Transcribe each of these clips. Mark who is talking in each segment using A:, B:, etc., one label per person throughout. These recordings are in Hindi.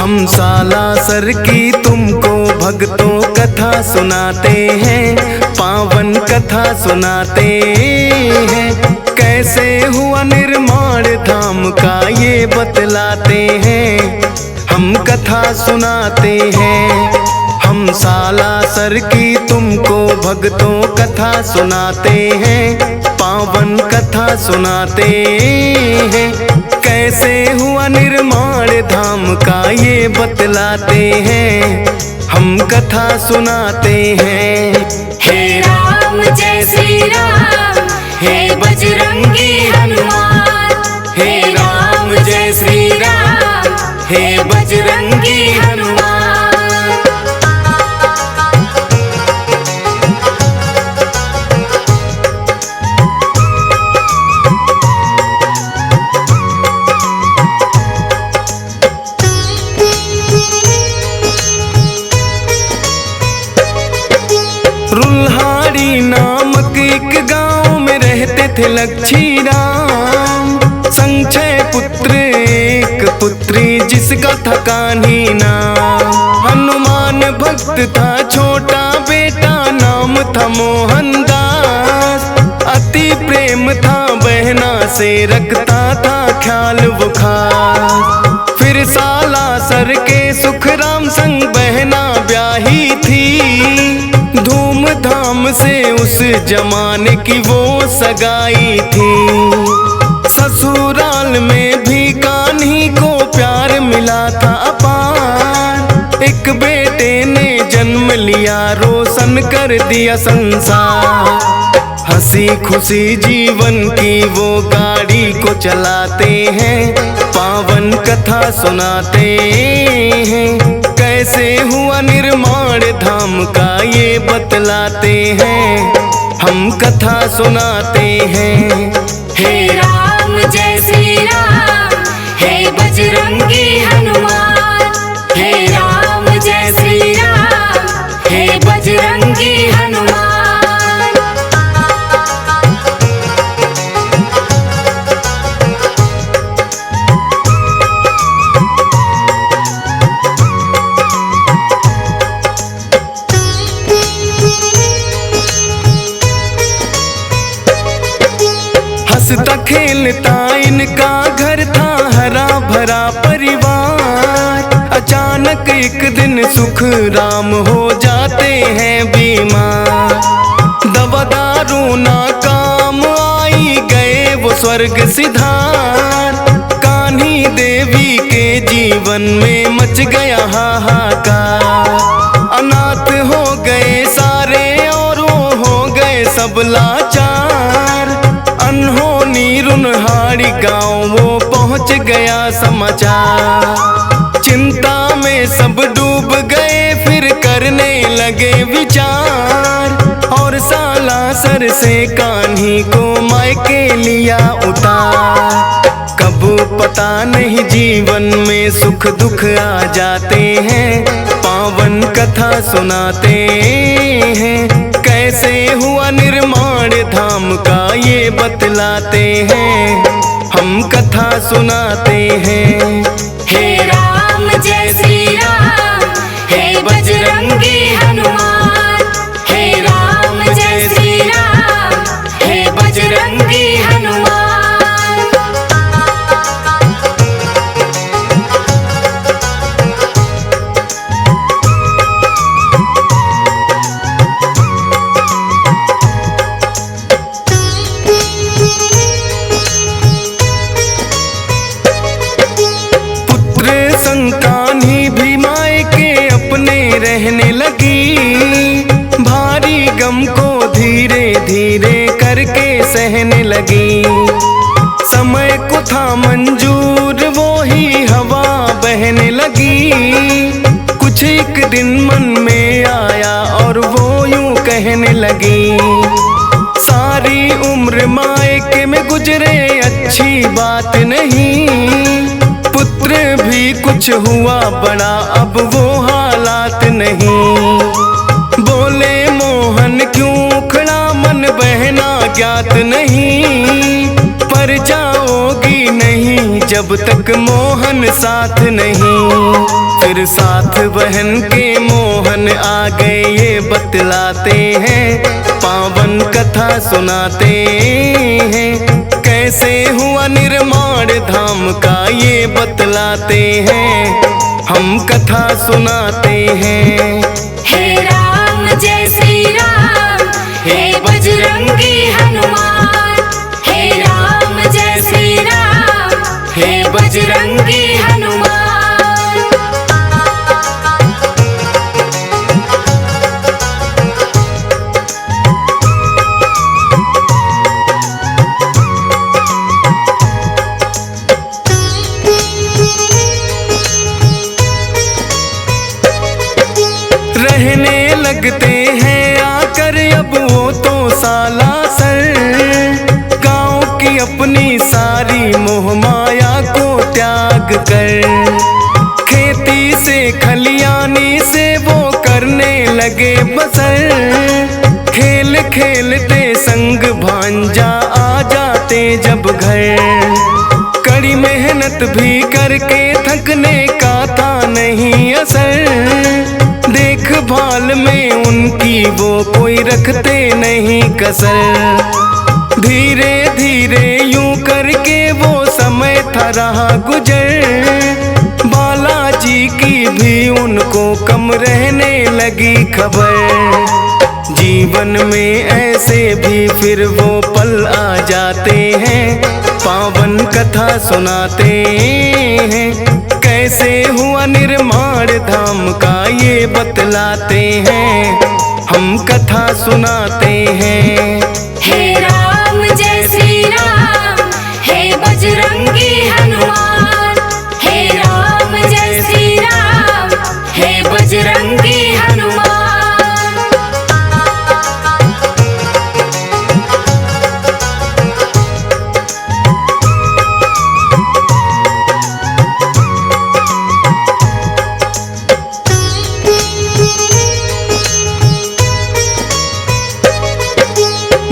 A: हम सालासर की तुमको भक्तों कथा सुनाते हैं, पावन कथा सुनाते हैं। कैसे हुआ निर्माण धाम का ये बतलाते हैं, हम कथा सुनाते हैं। हम सालासर की तुमको भक्तों कथा सुनाते हैं, पावन कथा सुनाते हैं। कैसे हुआ निर्माण धाम का ये बतलाते हैं, हम कथा सुनाते हैं।
B: हे राम जय श्री राम, हे बजरंगी हनुमान। हे राम जय श्री राम, हे बजरंगी हनुमान।
A: रुल्हाड़ी नामक एक गांव में रहते थे लक्ष्मी राम। संक्षय पुत्र एक पुत्री जिसका था कान्ही नाम। हनुमान भक्त था छोटा बेटा नाम था मोहन दास। अति प्रेम था बहना से रखता था ख्याल वो खास। फिर सालासर के सुखराम संग बहना ब्याही थी। धूमधाम से उस जमाने की वो सगाई थी। ससुराल में भी कान्ही को प्यार मिला था अपार। एक बेटे ने जन्म लिया रोशन कर दिया संसार। हंसी खुशी जीवन की वो गाड़ी को चलाते हैं, पावन कथा सुनाते हैं। कैसे हुआ निर्माण धाम का ये बतलाते हैं, हम कथा सुनाते हैं।
B: हे राम जय श्री राम, हे बजरंगी हनुमान। हे राम जय श्री राम, हे बजरंगी हनुमान।
A: हंसता खेलता इनका घर था हरा भरा परिवार। अचानक एक दिन सुख राम हो जाते हैं बीमार। दवा दारू ना काम आई गए वो स्वर्ग सिधार। कान्ही देवी के जीवन में मच गया हाहाकार। अनाथ हो गए सारे और वो हो गए सब लाचार। अनहोनी रुल्हाड़ी गाँव वो पहुँच गया समाचार। चिंता में सब डूब गए फिर करने लगे विचार। और सालासर से कान्ही को मायके लिया उतार। कब पता नहीं जीवन में सुख दुख आ जाते हैं, पावन कथा सुनाते हैं। कैसे हुआ निर्माण धाम का ये बतलाते हैं, हम कथा सुनाते हैं।
B: हे राम जय श्री राम, हे बजरंगी हनुमान। हे राम जय श्री राम, हे बजरंगी हनुमान।
A: कान्ही भी मायके अपने रहने लगी। भारी गम को धीरे धीरे करके सहने लगी। समय को था मंजूर वो ही हवा बहने लगी। कुछ एक दिन मन में आया और वो यूं कहने लगी। सारी उम्र मायके में गुजरे अच्छी बात नहीं। पुत्र भी कुछ हुआ बड़ा अब वो हालात नहीं। बोले मोहन क्यों खड़ा मन बहना ज्ञात नहीं। पर जाओगी नहीं जब तक मोहन साथ नहीं। साथ बहन के मोहन आ गए ये बतलाते हैं, पावन कथा सुनाते हैं। कैसे हुआ निर्माण धाम का ये बतलाते हैं, हम कथा सुनाते हैं।
B: हे राम जय श्री राम, हे बजरंगी हनुमान। हे राम जय श्री राम, हे बजरंगी हनुमान।
A: रहने लगते हैं आकर अब वो तो साला सर, गाँव की अपनी सारी मोह माया को त्याग कर। खेती से खलियानी से वो करने लगे बसर, खेल खेलते संग भांजा आ जाते जब घर। कड़ी मेहनत भी करके थकने का था नहीं असर, देखभाल में उनकी वो कोई रखते नहीं कसर। धीरे धीरे यूं करके वो समय था रहा गुजर, बालाजी की भी उनको कम रहने लगी खबर। जीवन में ऐसे भी फिर वो पल आ जाते हैं, पावन कथा सुनाते हैं। कैसे हुआ निर्माण धाम का ये बतलाते हैं, हम कथा सुनाते हैं।
B: हे राम जय श्री राम, हे बजरंगी हनुमान। हे राम जय श्री राम, हे बजरंगी हनुमान।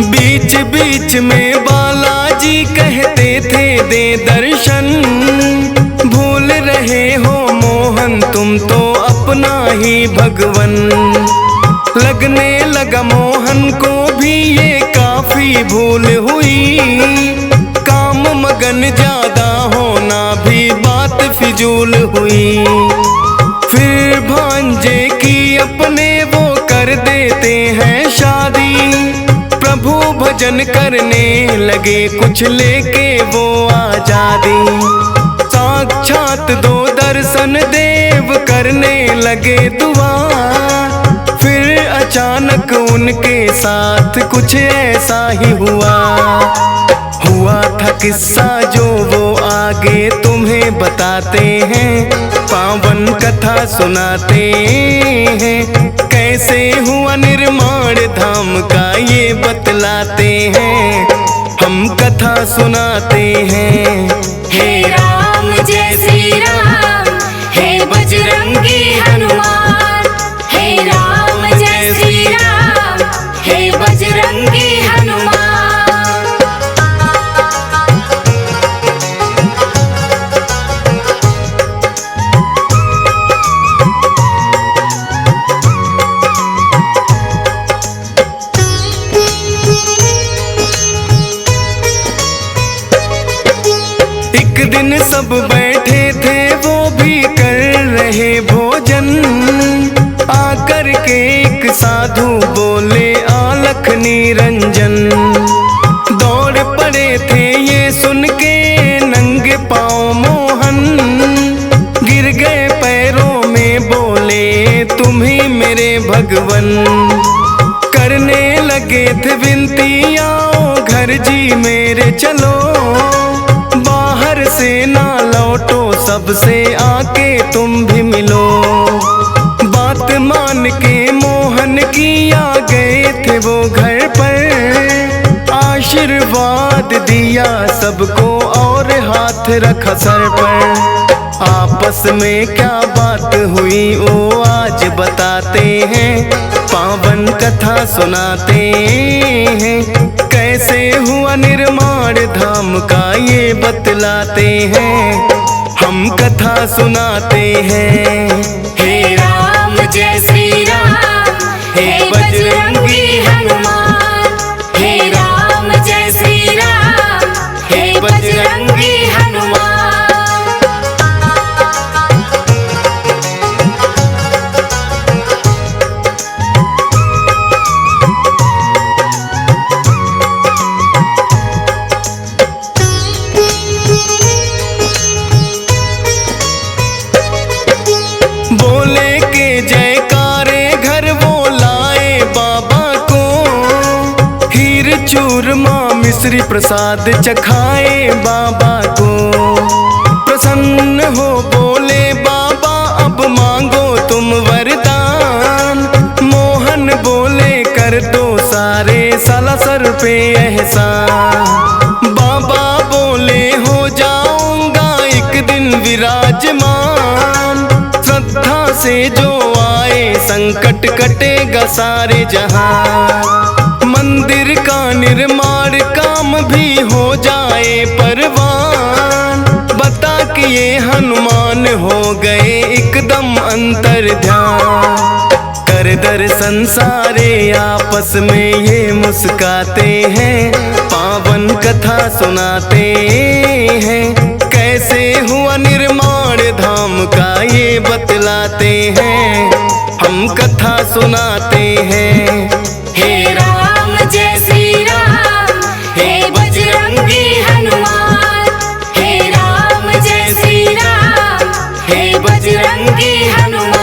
A: बीच बीच में बालाजी कहते थे दे दर्शन, भूल रहे हो मोहन तुम तो अपना ही भगवन। लगने लगा मोहन को भी ये काफी भूल हुई, काम मगन ज्यादा होना भी बात फिजूल हुई। फिर भांजे की अपने वो कर देते हैं शादी, प्रभु भजन करने लगे कुछ लेके वो आजादी। साक्षात दो दर्शन देव करने लगे दुआ, फिर अचानक उनके साथ कुछ ऐसा ही हुआ। हुआ था किस्सा जो वो आगे तुम्हें बताते हैं, पावन कथा सुनाते हैं। कैसे हुआ निर्माण धाम का ये बतलाते हैं, हम कथा सुनाते हैं।
B: हे राम जय श्री राम, हे बजरंगी हनुमान। हे राम जय श्री राम, हे बजरंगी हनुमान।
A: एक दिन सब बैठे थे वो भी कर रहे भोजन, आकर के एक साधु बोले आलख निरंजन। दौड़ पड़े थे ये सुन के नंगे पाँव मोहन, गिर गए पैरों में बोले तुम ही मेरे भगवन। करने लगे थे विनती आओ घर जी मेरे चलो, बाहर से ना लौटो सबसे आके तुम भी मिलो। बात मान के मोहन की आ गए थे वो घर पर, आशीर्वाद दिया सबको और हाथ रखा सर पर। आपस में क्या बात हुई वो आज बताते हैं, पावन कथा सुनाते हैं। कैसे हुआ निर्माण धाम का ये बतलाते हैं, हम कथा सुनाते हैं। मिश्री प्रसाद चखाए बाबा को। प्रसन्न हो बोले बाबा अब मांगो तुम वरदान। मोहन बोले कर दो सारे सालासर पे एहसान। बाबा बोले हो जाऊंगा एक दिन विराजमान। श्रद्धा से जो आए संकट कटेगा सारे जहां। मंदिर का निर्माण काम भी हो जाए परवान। बता कि ये हनुमान हो गए एकदम अंतर ध्यान। कर दर्शन सारे आपस में ये मुस्काते हैं। पावन कथा सुनाते हैं। कैसे हुआ निर्माण धाम का ये बतलाते हैं। हम कथा सुनाते हैं।
B: हे राम जय श्री राम, हे बजरंगी हनुमान। हे राम जय श्री राम, हे बजरंगी हनुमान।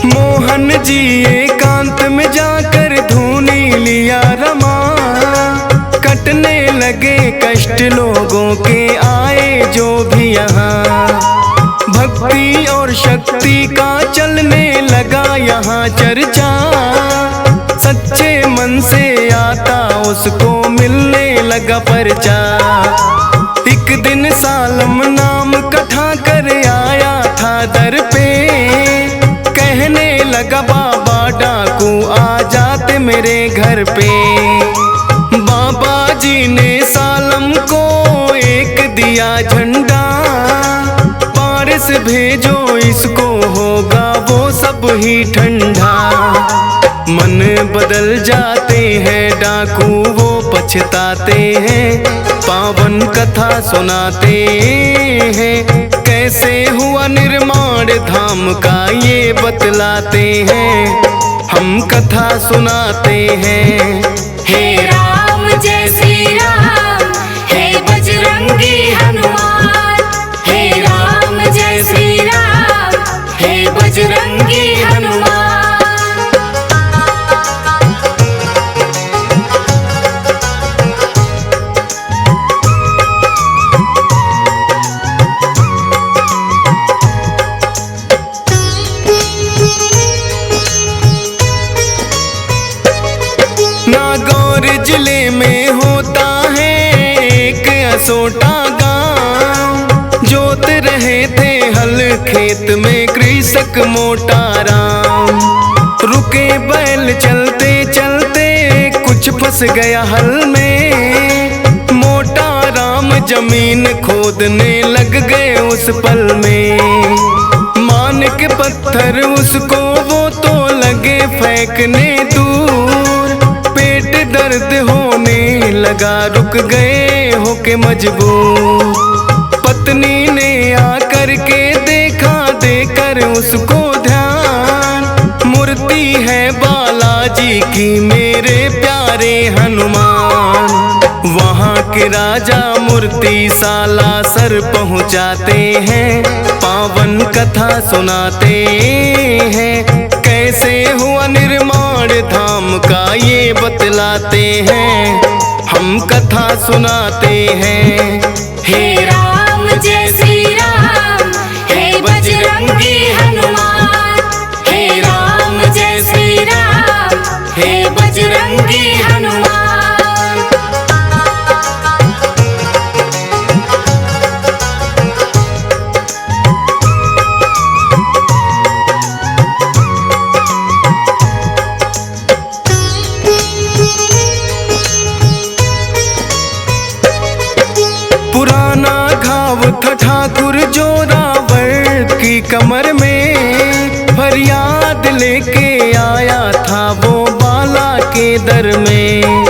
A: मोहन जी एकांत में जाकर धूनी लिया रमा। कटने लगे कष्ट लोगों के आए जो भी यहाँ। भक्ति और शक्ति का चलने लगा यहाँ चर्चा। सच्चे मन से आता उसको मिलने लगा परचा। एक दिन सालम नाम कथा कर आया था दर पे। कहने लगा बाबा डाकू आ जाते मेरे घर पे। बाबा जी ने सालम को एक दिया झंडा। पारस भेजो इसको होगा वो सब ही ठंडा। मन बदल जाते हैं डाकू वो पछताते हैं। पावन कथा सुनाते हैं। कैसे हुआ निर्माण धाम का ये बतलाते हैं। हम कथा सुनाते हैं।
B: हे राम जय श्री राम, हे बजरंगी हनुमान। हे राम जय श्री राम, हे बजरंगी हनुमान।
A: नागौर जिले में होता है एक असोटा गांव। जोत रहे थे हल खेत में कृषक मोटा राम। रुके बैल चलते चलते कुछ फंस गया हल में। मोटा राम जमीन खोदने लग गए उस पल में। मान के पत्थर उसको वो तो लगे फेंकने दूर। पेट दर्द होने लगा रुक गए होके मजबूर। पत्नी ने आकर के देखा देकर उसको ध्यान। मूर्ति है बालाजी की मेरे प्यारे हनुमान। वहाँ के राजा मूर्ति सालासर पहुँचाते हैं। पावन कथा सुनाते हैं। कैसे हुआ निर्माण धाम का ये बतलाते हैं। हम कथा सुनाते हैं।
B: हे राम जय श्री राम, हे बजरंगी हनुमान। हे राम जय श्री राम, हे बजरंगी हनुमान।
A: पुराना घाव था ठाकुर जोरावर की कमर में। फरियाद लेके आया था वो बाला के दर में।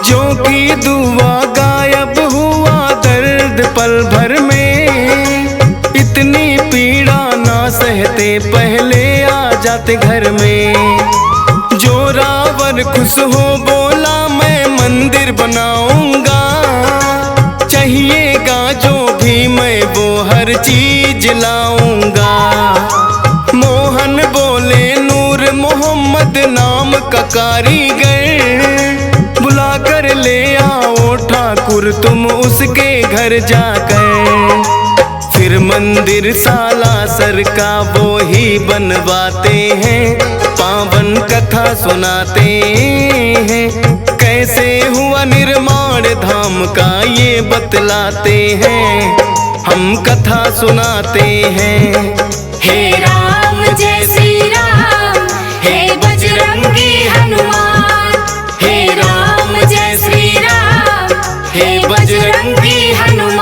A: जो की दुआ गायब हुआ दर्द पल भर में। इतनी पीड़ा ना सहते पहले आ जाते घर में। जो रावण खुश हो बोला मैं मंदिर बनाऊंगा, चाहिएगा जो भी मैं वो हर चीज लाऊंगा। मोहन बोले नूर मोहम्मद नाम का कारीगर, बुला कर ले आओ ठाकुर तुम उसके घर जाकर। फिर मंदिर सालासर का वो ही बनवाते हैं, पावन कथा सुनाते हैं। कैसे हुआ निर्माण धाम का ये बतलाते हैं, हम कथा सुनाते हैं।
B: हे राम जय श्री राम, हे बजरंगी हनुमान। हे राम जय श्री राम, हे बजरंगी हनुमान।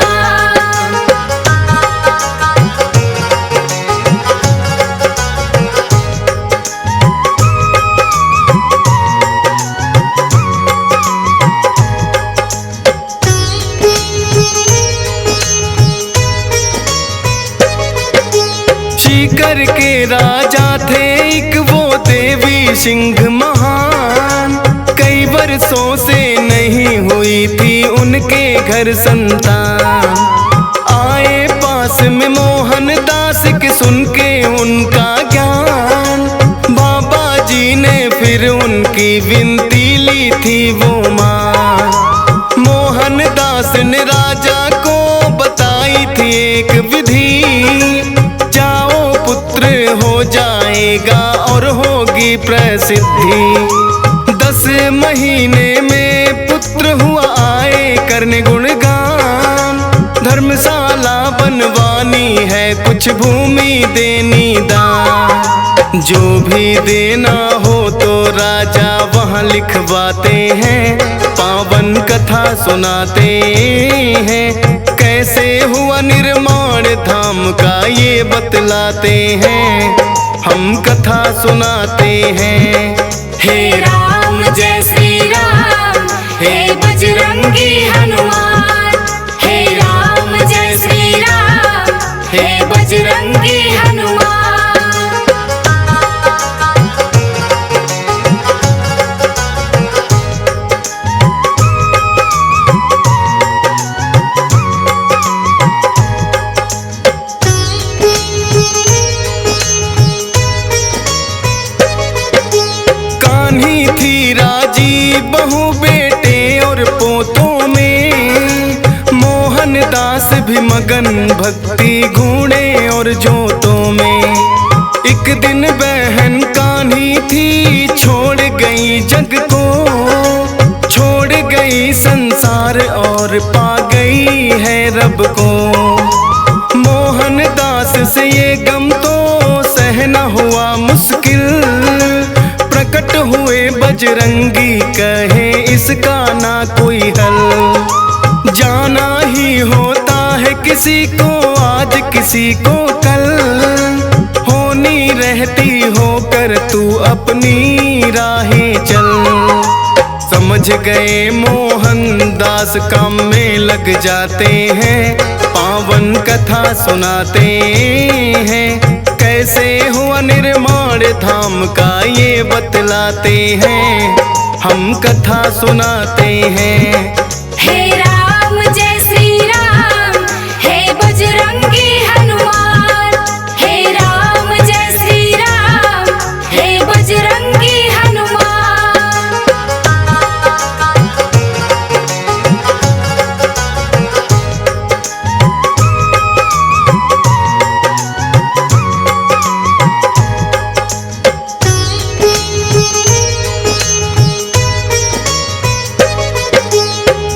A: सीकर के राजा थे एक वो देवी सिंह महान, कई वर्षों से नहीं हुई थी उनके घर संतान। आए पास में मोहन दास के सुन के उनका ज्ञान, बाबा जी ने फिर उनकी विनती ली थी वो मान। मोहन दास ने राजा को बताई थी एक विधि, हो जाएगा और होगी प्रसिद्धि। 10 महीने में पुत्र हुआ आए करने गुणगान, धर्मशाला बनवानी है कुछ भूमि देनी दान। जो भी देना हो तो राजा वहाँ लिखवाते हैं, पावन कथा सुनाते हैं। कैसे हुआ निर्माण धाम का ये बतलाते हैं, हम कथा सुनाते हैं।
B: हे राम जय श्री राम, हे बजरंगी हनुमान। हे राम जय श्री राम, हे बजरंगी हनुमान।
A: थी राजी बहू बेटे और पोतों में, मोहन दास भी मगन भक्ति घूणे और जोतों में। एक दिन बहन कान्ही थी छोड़ गई जग को, छोड़ गई संसार और पा गई है रब को। मोहन दास से ये गम तो सहना हुआ मुश्किल, प्रकट हुए बजरंगी कहे इसका ना कोई हल। जाना ही होता है किसी को आज किसी को कल, होनी रहती होकर तू अपनी राहें चल। समझ गए मोहन दास काम में लग जाते हैं, पावन कथा सुनाते हैं। कैसे हुआ निर्माण धाम का ये बतलाते हैं, हम कथा सुनाते हैं।
B: हे राम जय श्री राम, हे बजरंगी हनुमान। हे राम जय श्री राम, हे बजरंगी हनुमान।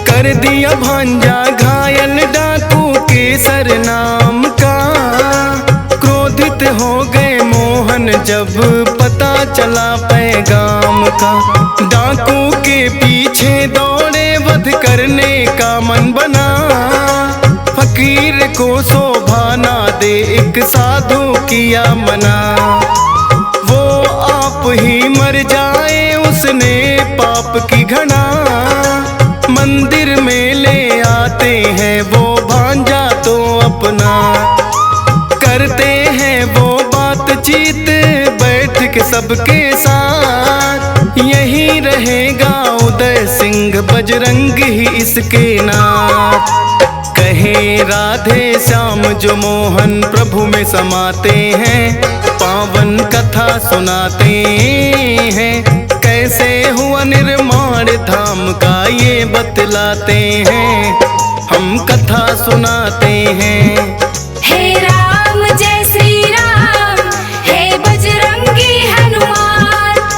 A: कर दिया भांजा घायल डाकू केसर नाम का, क्रोधित हो गए मोहन जब पता चला पैगाम का। डाकू के पीछे दौड़े वध करने का मन बना, फकीर को शोभा ना दे एक साधु किया मना। वो आप ही मर जाए उसने पाप की घना, मंदिर में ले आते हैं वो भांजा तो अपना। करते हैं वो बातचीत बैठ के सबके साथ, यही रहेगा उदय सिंह बजरंग ही इसके नाम। कहे राधे श्याम जो मोहन प्रभु में समाते हैं, पावन कथा सुनाते हैं। कैसे हुआ निर्माण धाम का ये बतलाते हैं, हम कथा सुनाते हैं।